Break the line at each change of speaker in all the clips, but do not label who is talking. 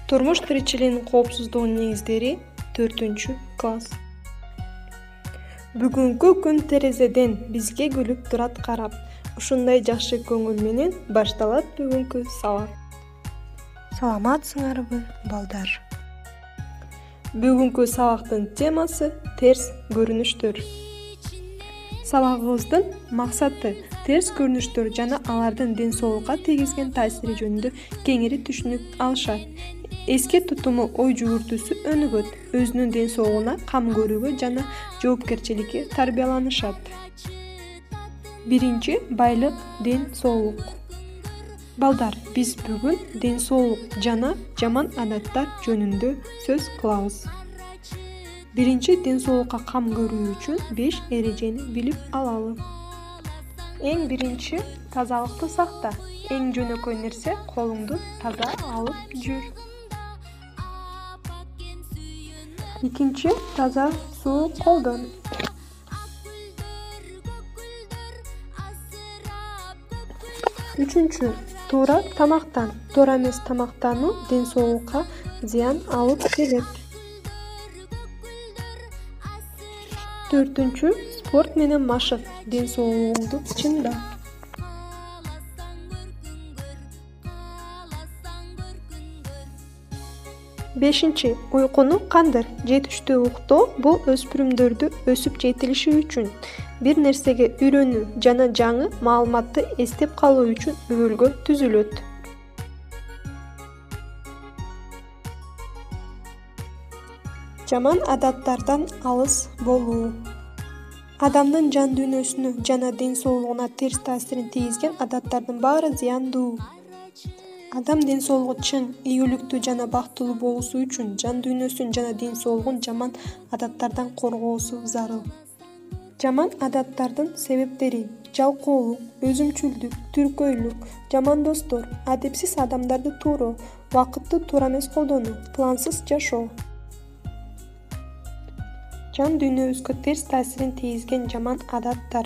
Turmuş tirikçiliğinin коопсуздугунун негиздери 4-класс. Бүгүнкү күн терезеден бизге күлүп турат карап. Ушундай жакшы көңүл менен башталат бүгүнкү сабак. Саламатсыңарбы, балдар? Бүгүнкү сабактын темасы терс көрүнүштөр. Сабагыбыздын максаты терс көрүнүштөр жана алардын ден соолукка тийгизген таасири жөнүндө кеңири түшүнүк алышат. Эске тутуму ой жүгүртүүсү өнүгөт, өзүнүн ден соолугуна кам көрүүгө жана жоопкерчиликке тарбияланышат. Биринчи, байлык, ден соолук. Балдар, биз бүгүн ден соолук жана жаман адаттар жөнүндө сөз кылабыз. Биринчи, ден соолукка кам көрүү үчүн 5 эрежени билип алалы. Эң биринчи, тазалыкты сакта. Эң жөнөкөй нерсе колуңду таза алып жүр. Экинчи, таза суу колдон. Үчүнчү, туура тамактан. Туура эмес тамактануу ден соолукка зыян алып келет. Төртүнчү, спорт менен машык. Ден соолугуңду чыңда. Бешинчи, уйкуну кандыр. Жетиштүү уктоо бул өспүрүмдөрдү өсүп жетилиши үчүн, бир нерсеге үйрөнүү жана жаңы маалыматты эстеп калуу үчүн өбөлгө түзүлөт. Жаман адаттардан алыс болуу. Адамдын жан дүйнөсүнө жана ден соолугуна терс таасирин тийгизген адаттардын баары зыяндуу. Адам ден соолугу чың, ийгиликтүү жана бактылуу болуусу үчүн жан дүйнөсүн жана ден соолугун жаман адаттардан коргоосу зарыл. Жаман адаттардын себептери: жалкоолук, өзүмчүлдүк, түркөйлүк, жаман достор, адепсиз адамдарды тууроо, убакытты туура эмес колдонуу, плансыз жашоо. Жан дүйнөбүзгө терс таасирин тийгизген жаман адаттар.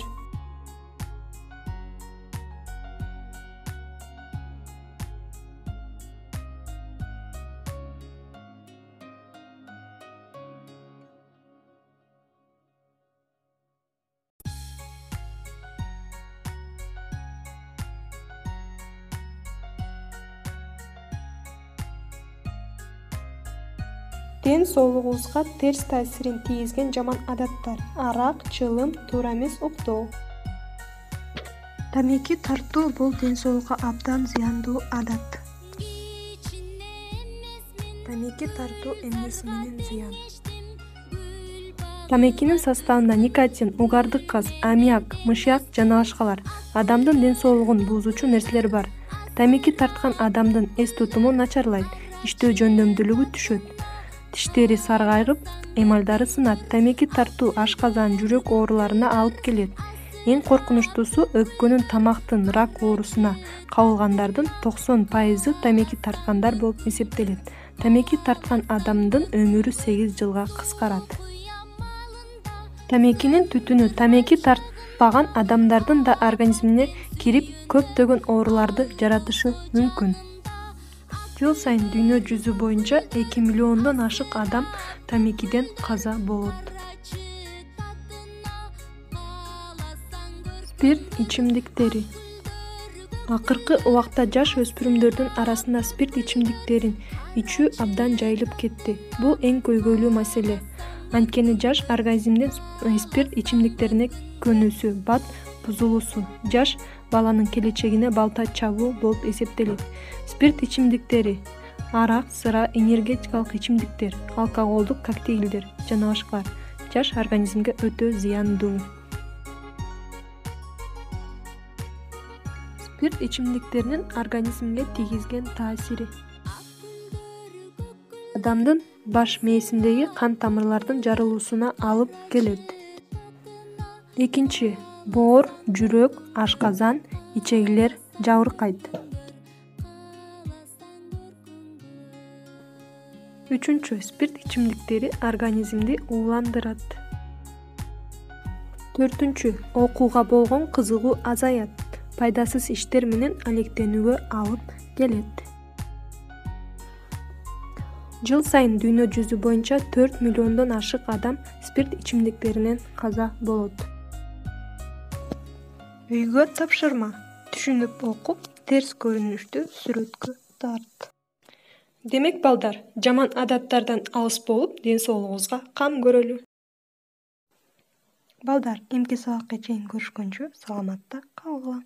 Ден соолугубузга терс таасирин тийгизген жаман адаттар: арак, чылым, туура эмес уктоо. Тамеки тартуу бул ден соолукка абдан зыяндуу адат. Тамеки тартуу эмнеси менен зыян? Тамекинин составында никотин, угардык газ, аммиак, мышьяк жана башкалар адамдын ден соолугун бузуучу нерселер бар. Тамеки тарткан адамдын эс тутуму начарлайт, иштөө жөндөмдүүлүгү түшөт. Тиштери саргайып, эмалдары сынат. Тамеки тартуу ашказан, жүрөк ооруларына алып келет. Эң коркунучтуусу өпкөнүн, тамактын рак оорусуна кабылгандардын 90% тамеки тарткандар болуп эсептелет. Тамеки тарткан адамдын өмүрү 8 жылга кыскарат. Тамекинин түтүнү тамеки тартпаган адамдардын да организмине кирип, көптөгөн ооруларды жаратышы мүмкүн. Жыл сайын дүйнө жүзү боюнча 2 миллиондон ашык адам тамекиден каза болот. Спирт ичимдиктери. Акыркы убакта жаш өспүрүмдөрдүн арасында спирт ичимдиктерин ичүү абдан жайылып кетти. Бул эң көйгөйлүү маселе. Анткени жаш организмдин спирт ичимдиктерине көнүүсү, бат бузулуусу жаш баланын келечегине балта чабуу болуп эсептелет. Спирт ичимдиктери: арак, сыра, энергетикалык ичимдиктер, алкоголдук коктейлдер жана башкалар жаш организмге өтө зыяндуу. Спирт ичимдиктеринин организмге тийгизген таасири. Адамдын баш мээсиндеги кан тамырлардын жарылуусуна алып келет. Экинчи, боор, жүрөк, ашказан, ичегилер жабыркайт. Үчүнчү, спирт ичимдиктери организмди ууландырат. Төртүнчү, окууга болгон кызыгуу азаят. Пайдасыз иштер менен алектенүүгө алып келет. Жыл сайын дүйнө жүзү боюнча 4 миллиондон ашык адам спирт ичимдиктеринен каза болот. Үйгө тапшырма. Түшүнүп окуп, терс көрүнүштүү сүрөткө тарт. Демек балдар, жаман адаттардан алыс болуп, ден соолугубузга кам көрөлү. Балдар, эмки сабакка чейин көрүшкөнчө саламатта калгыла.